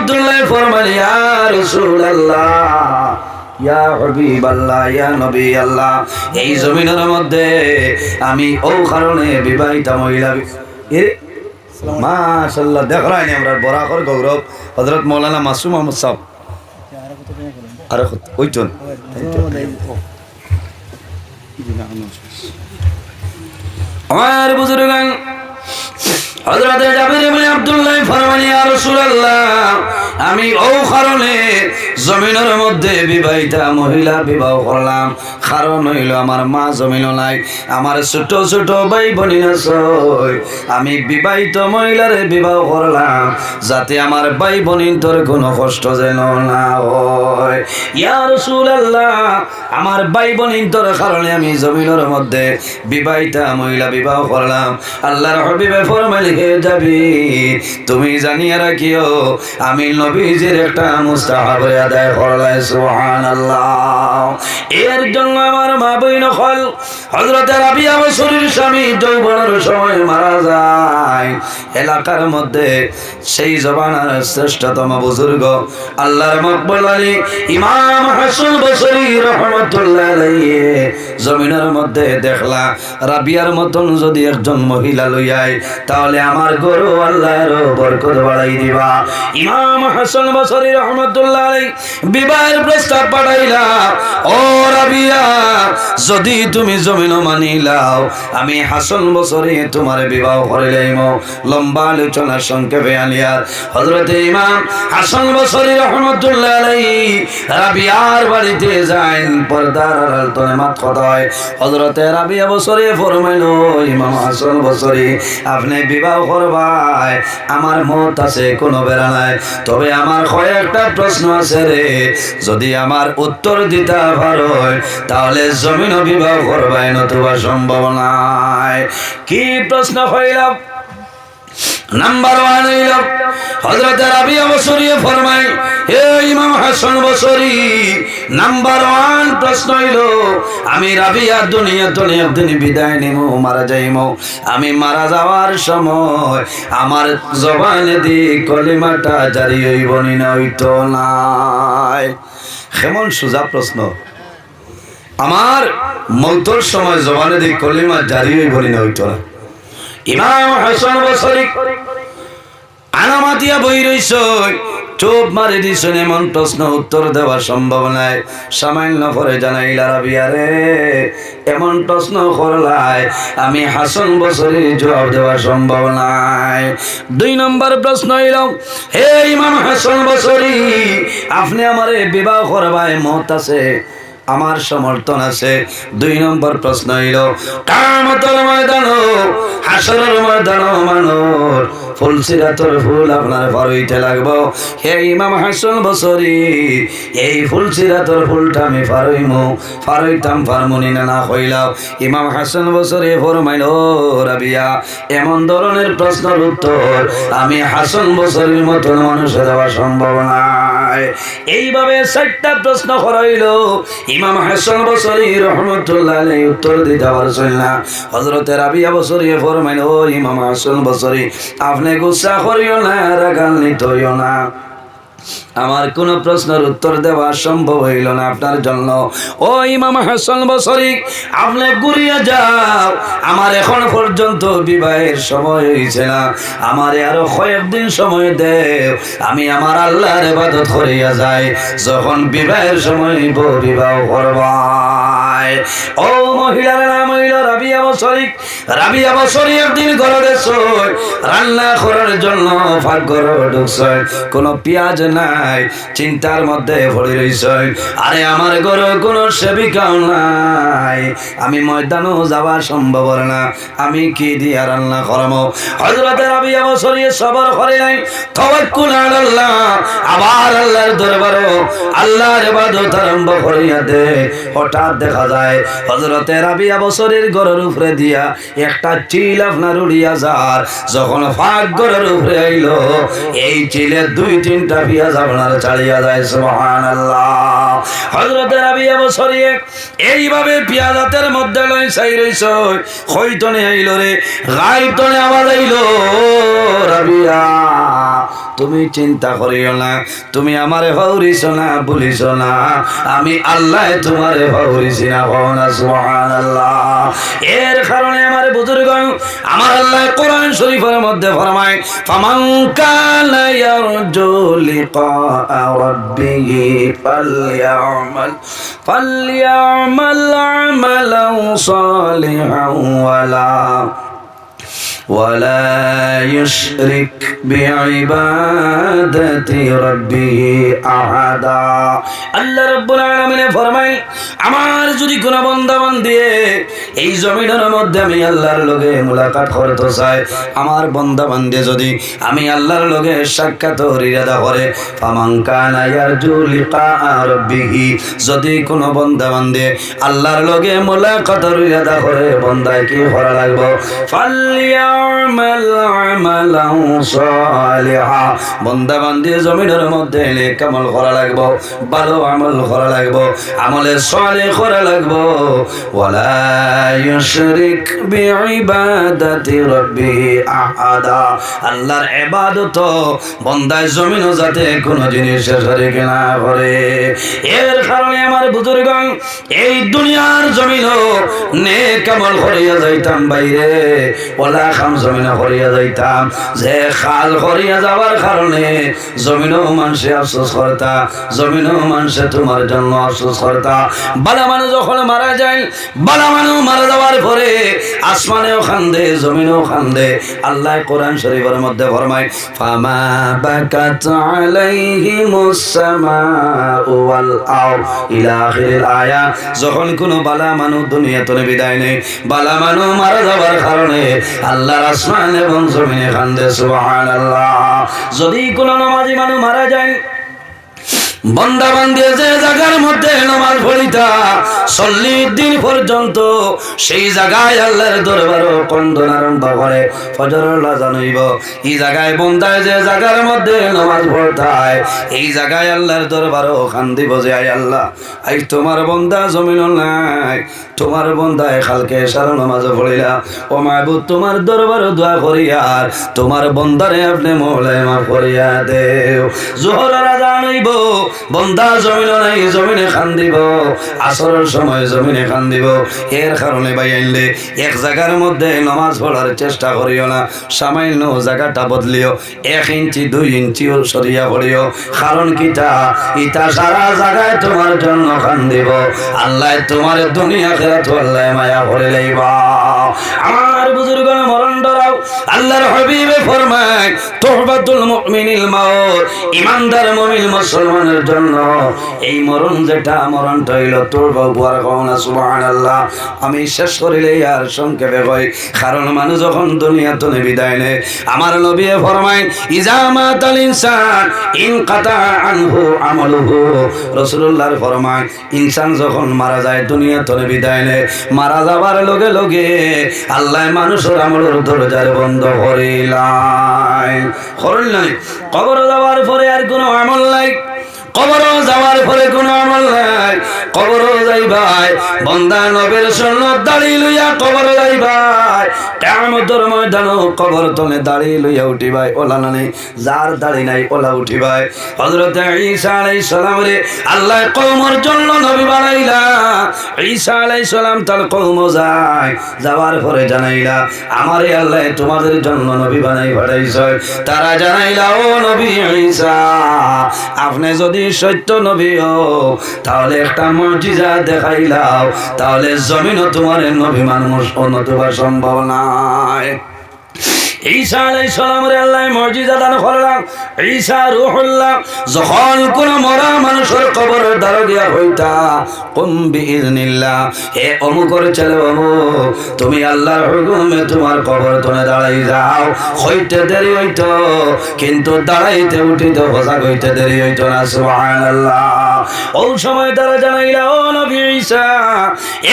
আব্দুল্লাহ ফরমান ইয়া রাসূলুল্লাহ ইয়া হাবিবাল্লাহ ইয়া নবী আল্লাহ এই জমিনের মধ্যে আমি ও কারণে বিবাহিত মহিলা মাশাআল্লাহ দেখ রাইনি আমরা বরাকর গৌরব হযরত মাওলানা মাসুম আহমদ সাহেব আর ওইজন আমার বুজুর্গান হযরত জাবির ইবনে আব্দুল্লাহ ফরমান ইয়া রাসূলুল্লাহ আমি ও কারণে জমিনের মধ্যে বিবাহিতা মহিলা বিবাহ করলাম কারণ হইল আমার মা জমিনও নাই আমার ছোট ছোট ভাই বোন আছে আমি বিবাহিত মহিলারে বিবাহ করলাম যাতে আমার ভাই বোনিনদের কোনো কষ্ট যেন না হয় ইয়া রাসূলুল্লাহ আমার ভাই বোনিনদের কারণে আমি জমিনের মধ্যে বিবাহিতা মহিলা বিবাহ করলাম আল্লাহর হাবিবে ফরমাইলেন হে যাবি তুমি জানিয়ে রাখিও আমি নবীজির একটা মুস্তাহাব আদায় করলাই সুবহানাল্লাহ এর জন্য আমার মা বোন হল হযরত রাবিয়া বসরীর স্বামী যৌবনের সময় মারা যায় এলাকার মধ্যে সেই জমানার শ্রেষ্ঠতম বুজুর্গ আল্লাহর মকবুল আলী ইমাম হাসান বসরী রাহমাতুল্লাহ আলাইহি জমিনের মধ্যে দেখলা রাবিয়ার মতন যদি একজন মহিলা লইয়ায় তাহলে আমার গরু আল্লাহর বরকত বাড়াই দিবা ইমাম হাসান বসরী রাহমাতুল্লাহ আলাইহি বিবাহের প্রস্তাব পাঠাইলা ও রাবিয়া যদি তুমি জমিন মানিলাও আমি হাসান বসরী তোমার বিবাহ করিলাম লম্বা আলোচনা সংক্ষেপে আলিয়ার হযরত ইমাম হাসান বসরী রাহমাতুল্লাহ আলাইহি রাবিয়ার বাড়িতে যান পর্দার আড়াল তলে মাত হয় হযরত রাবিয়া বসরী ফরমাইলো ইমাম হাসান বসরী আপনি বিবাহ করবাই আমার মত আছে কোনো বেড়া নাই তবে আমার কয়েকটা প্রশ্ন আছে রে যদি আমার উত্তর দিতে পারো তাহলে জমিন বিবাহ করবাই নতুবা সম্ভব নাই কি প্রশ্ন হইল নাম্বার 1 হইল হযরত রাবিয়া বসরী ফরমায় হে ইমাম হাসান বসরী নাম্বার 1 প্রশ্ন হইল আমি রাবিয়া দুনিয়া থেকে একদিন বিদায় নেব মারা যাইব আমি মারা যাওয়ার সময় আমার জবানে দি কলিমাটা জারি হইব না হইতো নাই কেমন সোজা প্রশ্ন আমার মৌতের সময় জবানে দি কলিমা জারি হইব না হইতো না ইমাম হাসান বসরী আনামাতিয়া বই রইছ চোপ মারি দিছেন এমন প্রশ্ন উত্তর দেওয়া সম্ভব নাই সামান্য করে জানাইলা রাবিয়া রে এমন প্রশ্ন করলাই আমি হাসান বসরী জবাব দেওয়া সম্ভব নাই 2 নম্বর প্রশ্ন হইল হে ইমাম হাসান বসরী আপনি আমারে বিবাহ করবাই মত আছে আমার সমর্থন আছে 2 নম্বর প্রশ্ন হইল কিয়ামতের ময়দান হাসরের ময়দান মানুষ ফুলসিরাতর ফুল আপনার পারইতে লাগবো হে ইমাম হাসান বসরী এই ফুলসিরাতর ফুলটা আমি পারইতাম পারমুনি না কইলাও ইমাম হাসান বসরী ফরমাইল রাবিয়া এমন ধরনের প্রশ্নের উত্তর আমি হাসান বসরীর মতন মানুষের দেওয়া সম্ভব নাই এইভাবে 4টা প্রশ্ন করাইল ইমাম হাসান বসরী রাহমাতুল্লাহ আলাইহি উত্তর দিতে পারছেন না হযরত রাবিয়া বসরী ফরমাইল ও ইমাম হাসান বসরী আপনি গুসা করিও না রাগান্বিত হইও না আমার কোন প্রশ্নের উত্তর দেওয়া সম্ভব হইল না আপনার জন্য ও ইমাম হাসান বসরী আপনি ঘুরিয়ে যাও আমার এখন পর্যন্ত বিবাহের সময় হইছে না আমারে আরো কয়েকদিন সময় দেও আমি আমার আল্লাহর ইবাদত করিয়া যাই যখন বিবাহের সময় বিবাহ করবাই ও মহিলার নাম হইল রাবিয়া বসরী রাবিয়া বসরী একদিন ঘরে গেছে রান্না করার জন্য পাকঘরে ঢুকছে কোনো পেঁয়াজ নাই চিন্তার মধ্যে পড়ে রইছে আরে আমার ঘরে কোনো সেবিকাও নাই আমি ময়দানও যাওয়া সম্ভব না আমি কি দিয়া রান্না করব হযরত রাবিয়া বসরী সবর করে নাই তাওয়াক্কুল আল্লাহ আবার আল্লাহর দরবারে আল্লাহর ইবাদত আরম্ভ করিয়া দে হঠাৎ দেখা যায় হযরতে রাবিয়া বছরের ঘরের উপরে দিয়া একটা চিল আপনার উড়িয়া যার যখন ফাঁক ঘরের উপরে আইলো এই চিলের 2-3টা পেঁয়াজ আপনার ছাড়িয়া যায় সুবহানাল্লাহ হযরতে রাবিয়া বছরে এইভাবে পেঁয়াজ হাতের মধ্যে লই চাই রইছ হইতনে আইলো রে গায়তনে আওয়াজ আইলো রাবিয়া তুমি চিন্তা করিও না তুমি আমারে ভাউরিছ না বলিছ না আমি আল্লাহ তোমারে ভাউরিছি না ভাওনা সুবহানাল্লাহ এর কারণে আমার বুজুর্গণ আমার আল্লাহ কোরআন শরীফের মধ্যে ফরমায় ফামান কানা ইয়ারজু লিকা রাব্বিহি ফালইয়ামাল আমালান সালিহান ولا يشرك بعبادة ربه أحدا আল্লাহ রাব্বুল আলামিন ফরমায় আমার যদি কোন বান্দা বান্দি এই জমিনের মধ্যে আমি আল্লাহর লগে মুলাকাত করতে চাই আমার বান্দা বান্দি যদি আমি আল্লাহর লগে সাক্ষাৎ ইরাদা করে ফামান কানা ইয়ারজু লিকা রাব্বিহি যদি কোন বান্দা বান্দি আল্লাহর লগে মুলাকাত ইরাদা করে বান্দায় কি করা লাগবে ফালইয়ামাল আমালান সালিহা বান্দা বান্দি জমিনের মধ্যে নেক আমল করা লাগবে ভালো আমল করা লাগবে আমলে সালেহ করা লাগবে ওয়ালা ইউশরিক বিইবাদাতি রাব্বিহি আহাদা আল্লাহর ইবাদত বান্দায় জমিনও যাতে কোনো জিনিসের শরীক না করে এর কারণে আমার বুজুর্গণ এই দুনিয়ার জমিনও নেক আমল করিয়া যাইতাম বাইরে ওলা খাম জমিনে করিয়া যাইতাম যে খাল করিয়া যাওয়ার কারণে জমিনও মানুষে আফসোস করতা জমিনও মানুষে তোমার জন্য আফসোস করতা বালা মানুষ যখন মারা যায় বালা মানুষ মারা যাওয়ার পরে আসমানেও খান্দে জমিনেও খান্দে আল্লাহ কোরআন শরীফের মধ্যে ফরমায় ফামা বাকাত আলাইহিমুস সামাউ ওয়াল আরদ ইলা আখিরিল আয়া যখন কোনো বালা মানুষ দুনিয়াতে বিদায় নেই বালা মানুষ মারা যাওয়ার কারণে আল্লাহর আসমান এবং জমিনে খান্দে সুবহানাল্লাহ যদি কোনো নামাজি মানুষ মারা যায় বান্দা বান্দি যে জায়গার মধ্যে নামাজ পড়িতা 40 দিন পর্যন্ত সেই জায়গায় আল্লাহর দরবারে কন্দন আরম্ভ করে ফজরের আযান হইব এই জায়গায় বান্দায় যে জায়গার মধ্যে নামাজ পড়তায় এই জায়গায় আল্লাহর দরবারে কান্দিব যে আয় আল্লাহ আজ তোমার বান্দা জমিন নাই তোমার বান্দায় কালকে সারা নামাজ পড়িলা ও মাহবুব তোমার দরবারে দোয়া করি আর তোমার বান্দারে আপনি মওলায় মাফ করিয়া দেও যোহরের আযান হইব বন্দা জমিন নাই জমিনে কান্দিব আসরের সময় জমিনে কান্দিব এর কারণে ভাই আইলে এক জায়গার মধ্যে নামাজ পড়ার চেষ্টা করিও না সামান্য জায়গাটা বদলিও 1 ইঞ্চি 2 ইঞ্চিও সরিয়া পড়িও কারণ কিটা ইটা সারা জায়গায় তোমার জন্য কান্দিব আল্লাহ তোমার দুনিয়া আখিরাত আল্লাহ মায়া করে লইবা আমার বুজুর্গণ মরণ ডরাও আল্লাহর হাবিবে ফরমায় তুহবাতুল মুমিনিল মাউত ঈমানদার মুমিন মুসলমানের জন্য এই মরণ যেটা মরণটা হইল তওবা উপহার কওনা সুবহানাল্লাহ আমি শেষ করিলে আর সংক্ষেপে কই কারণ মানুষ যখন দুনিয়াতে বিদায় নেয় আমার নবী ফরমায় ইজা মাতাল ইনসান ইনকাতা আনহু আমালুহু রাসূলুল্লাহর ফরমান ইনসান যখন মারা যায় দুনিয়াতে বিদায় নেয় মারা যাবার লগে লগে আল্লাহ মানুষের আমলের দরজা বন্ধ করিলাই করিলাই কবর যাওয়ার পরে আর কোনো আমল নাই কবর যাওয়ার পরে কোনো আমল নাই কবর যাইবাই বান্দা নবীর সুন্নাত দাড়ি লইয়া কবর যাইবাই কিয়ামতের ময়দানে কবর তলে দাড়ি লইয়া উঠিবাই ওলা নাই যার দাড়ি নাই ওলা উঠিবাই হযরত ঈসা আলাইহিস সালাম রে আল্লাহ কওমের জন্য নবী বানাইলা ঈসা আলাইহিস সালাম তার কওম যাওয়ার পরে জানাইলা আমারে আল্লাহ তোমাদের জন্য নবী বানাই পাঠাইছে তারা জানাইলা ও নবী ঈসা আপনি যদি সত্য নবী হও তাহলে একটা মুজিজা দেখাইলাও তাহলে জমিনও তোমার নবী মানুষ উন্নত হওয়া সম্ভব নয় ঈসা আলাইহিস সালামের আল্লাহ মুজিজা দান করলেন। ঈসা রূহুল্লাহ যখন কোন মরা মানুষের কবরের দ্বারে গিয়া হইতা কুম বিইজনিল্লাহ, হে অমুকর ছেলে অমুক, তুমি আল্লাহর হুকুমে তোমার কবর তলে দাঁড়াই যাও। হইতে দেরি হইতো, কিন্তু দাঁড়াইতে উঠিতে হোসা হইতে দেরি হইতো না। সুবহানাল্লাহ। ওই সময় তারা জানাইলা, ও নবী ঈসা,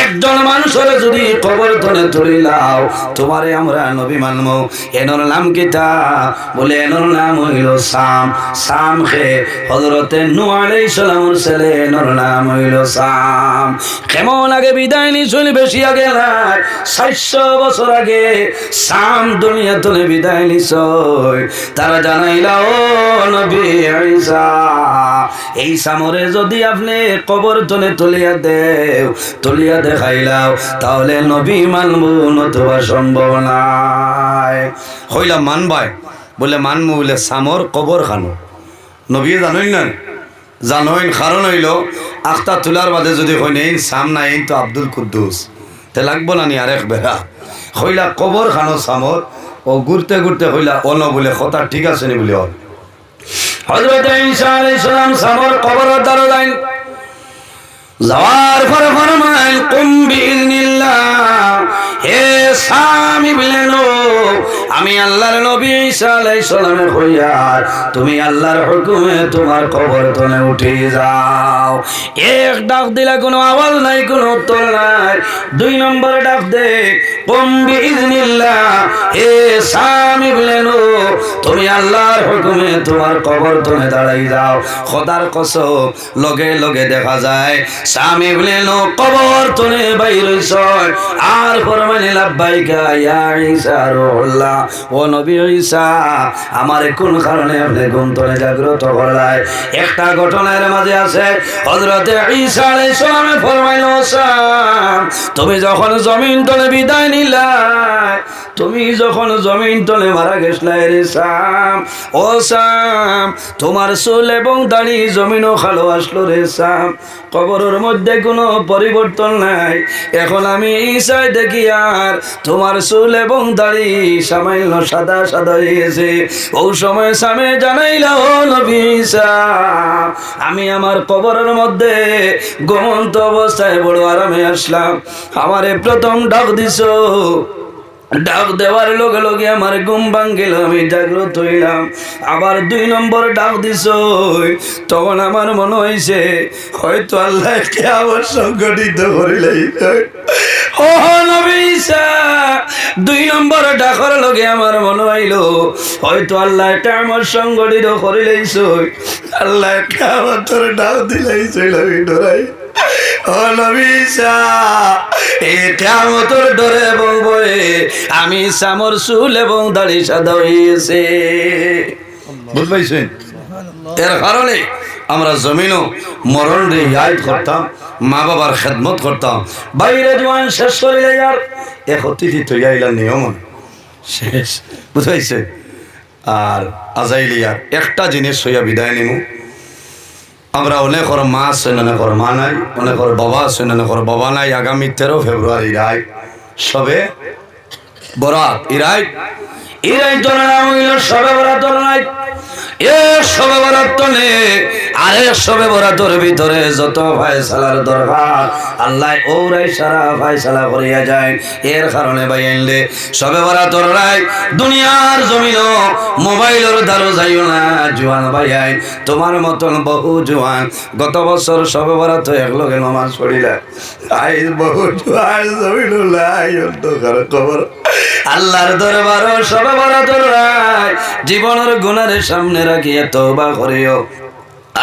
একজন মানুষের যদি কবর তলে তুলিলাও, তোমারে আমরা নবী মানবো। এনর নাম কিতা? বলে এনর নাম হইল সাম। সাম খে হযরতে নূহ আলাইহিস সালামের ছেলে, এনর নাম হইল সাম। কেমন আগে বিদায় নিছিল? বেশি আগে না, 400 বছর আগে সাম দুনিয়া তুলে বিদায় নিছ। তারা জানাইলা, ও নবী ঈসা, এই সামরে যদি আপনি কবর তলে তুলিয়া দেও, তুলিয়া দেখাইলাও, তাহলে নবী মানব, নতুবা সম্ভব নাই। হইলা মানবাই? বলে মানবো। বলে সামর কবর খানো নবী জানোই না? জানোইন। কারণ হইল আখতা তোলার বাদে যদি হয় নেই সাম নাই তো আব্দুল কুদ্দুস, তে লাগবো না নি আরেক বেড়া। হইলা কবর খানো সামর। ও ঘুরতে ঘুরতে হইলা অন বলে কথা ঠিক আছে নি বলে হযরত ঈসা আলাইহিস সালাম সামর কবরের দ্বারে যাইন। যাওয়ার পরে ফরমাইল কুম বিইজনিল্লাহ, হে সাম ইবনে নূহ, আমি আল্লাহর নবী ঈসা আলাইহিস সালামের হইয়ার তুমি আল্লাহর হুকুমে তোমার কবর তলে উঠে যাও। এক ডাক দিলা, কোনো আওয়াজ নাই, কোনো উত্তর নাই। 2 নম্বর ডাক দে, কুম বিইজনিল্লাহ, হে সাম ইবনে নূহ, তুমি আল্লাহর হুকুমে তোমার কবর তলে দাঁড়াই যাও। খোদার কসম, লগে লগে দেখা যায় সাম ইবনে নূহ কবর তলে বাইর হইছে। আর ফরমাইল লাব্বাইকা ইয়া ঈসা রূহুল্লাহ, ও নবী ঈসা, আমারে কোন কারণে আপনি ঘুম থেকে জাগ্রত করলাই? একটা ঘটনার মাঝে আছে, হযরতে ঈসা আলাইহিস সালাম ফরমাইল, সাম, তুমি যখন জমিন তলে বিদায় নিলাই, তুমি যখন জমিন তলে মারা গেছলাই রে সাম, ও সাম, তোমার চুল এবং দাড়ি জমিনও খালো আসলো রে সাম। কবরের মধ্যে কোনো পরিবর্তন নাই। এখন আমি ঈসায় দেখি আর তোমার চুল এবং দাড়ি সামান্য সাদা সাদা হয়ে গেছে। ও সময় সামে জানাইলা, ও নবী ঈসা, আমি আমার কবরের মধ্যে ঘুমন্ত অবস্থায় বড় আরামে আসলাম। আমারে প্রথম ডাক দিছো, ডাক দেওয়ার লগে লগে আমার ঘুম ভাঙিল, আমি জাগ্রত হইলাম। আবার 2 নম্বর ডাক দিছ, তখন আমার মনে হয়েছে হয়তো আল্লাহ কিয়ামত সংগঠিত করিলাই। ও নবী ঈসা, 2 নম্বর ডাকর লগে আমার মনে হইল হয়তো আল্লাহ কিয়ামত সংগঠিত করিলাইছ। আল্লাহ কিয়ামতের ডাক দিলাইছিল, আমি ডরাই। ও নবী ঈসা, এই কিয়ামতের ডরে এবং ভয়ে আমি সামর চুল এবং দাড়ি সাদা হয়েছে। বুঝতে পারছেন? এর কারণে আমরা জমিনও মরণ রে ইয়াদ করতাম, মা বাবার খেদমত করতাম। বাইরে জোয়ান শেষ করিলে আর এক অতিথি তৈরি আইলার নিয়ম শেষ। বুঝতে পারছে? আর আজাইলিয়ার একটা জিনিস হইয়া বিদায় নিমু। আমরা অনেকর মা আছে, অনেকর মা নাই, অনেকর বাবা আছে, অনেকর বাবা নাই। আগামী 13 ফেব্রুয়ারি রায় সবে বরাত, ইরাই তোর নাম হইল সবে বরাত নাই। এ সবে বরাত তলে আরে সবে বরাতর ভিতরে যত ফয়সালার দরকার আল্লাহ ওরাই সারা ফয়সালা করিয়া যায়। এর কারণে ভাই আইলে সবে বরাতর রায় দুনিয়ার জমিন মোবাইলের দ্বারা যাইও না। জোয়ান ভাই আই, তোমার মতন বহু জোয়ান গত বছর সবে বরাত একলগে নামাজ পড়িলা, আই বহু জোয়ান জমিন লাই অন্ধকার খবর আল্লাহর দরবার সবে বরাতর রায় জীবনের গুনারে সামনে রাখিয়া তওবা করিও।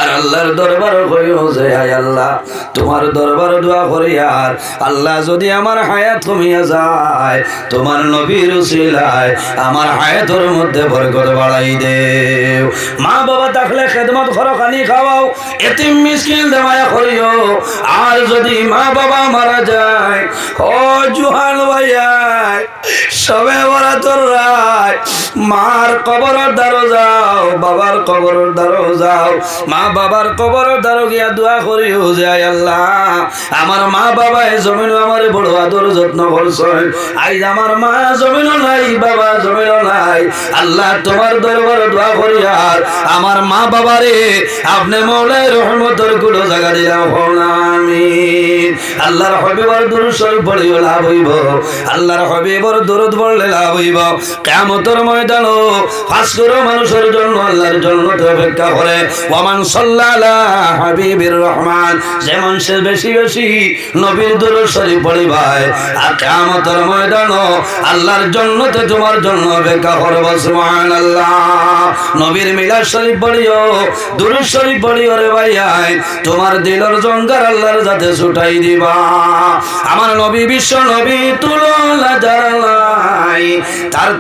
আর আল্লাহর দরবার কইও যে আয় আল্লাহ তোমার দরবার দোয়া করি, আর আল্লাহ যদি আমার হায়াত কমিয়া যায় তোমার নবীর উসিলায় আমার হায়াতের মধ্যে বরকত বাড়াই দেও। মা বাবা থাকলে খেদমত করো, খানি খাওয়াও, এতিম মিসকিন দেওয়া করিও। আর যদি মা বাবা মারা যায়, ও জুহান ভাইয়া সবে বরাতর রায় মার কবরের দ্বারো যাও, বাবার কবরের দ্বারো যাও। মা বাবার কবর দ্বারা গিয়া দোয়া করিও যায় আল্লাহ আমার মা বাবা এই জমিন আমার বড় আদর যত্ন করছে আজ আমার মা জমিন নাই বাবা জমিন নাই আল্লাহ তোমার দরবার দোয়া করি আর আমার মা বাবারে আপনি মওলাই রহমতের গুলো জায়গা দিলাম আমিন আল্লাহর হাবিবের দুরূদ শরীফ পড়িও লাভ হইব আল্লাহর হাবিবের দুরূদ পড়লে লাভ হইব কিয়ামতের ময়দানে ফাঁস করে মানুষের জন্য আল্লাহর জান্নাত অপেক্ষা করে ওয়ামান সাল্লাল্লা হাবিবির রহমান যেমন সে বেশি বেশি নবীর দুরূদ শরীফ পড়িবাই আর কিয়ামতের ময়দানে আল্লাহর জান্নাতে তোমার জন্য অপেক্ষা করবে সুবহানাল্লাহ নবীর মিলাদ শরীফ পড়িও দুরূদ শরীফ পড়িও রে ভাই তোমার দিলের জঙ্গার আল্লাহর যাতে ছুটাই দিবা আমার নবী বিশ্ব নবী তুলনা জানাই তার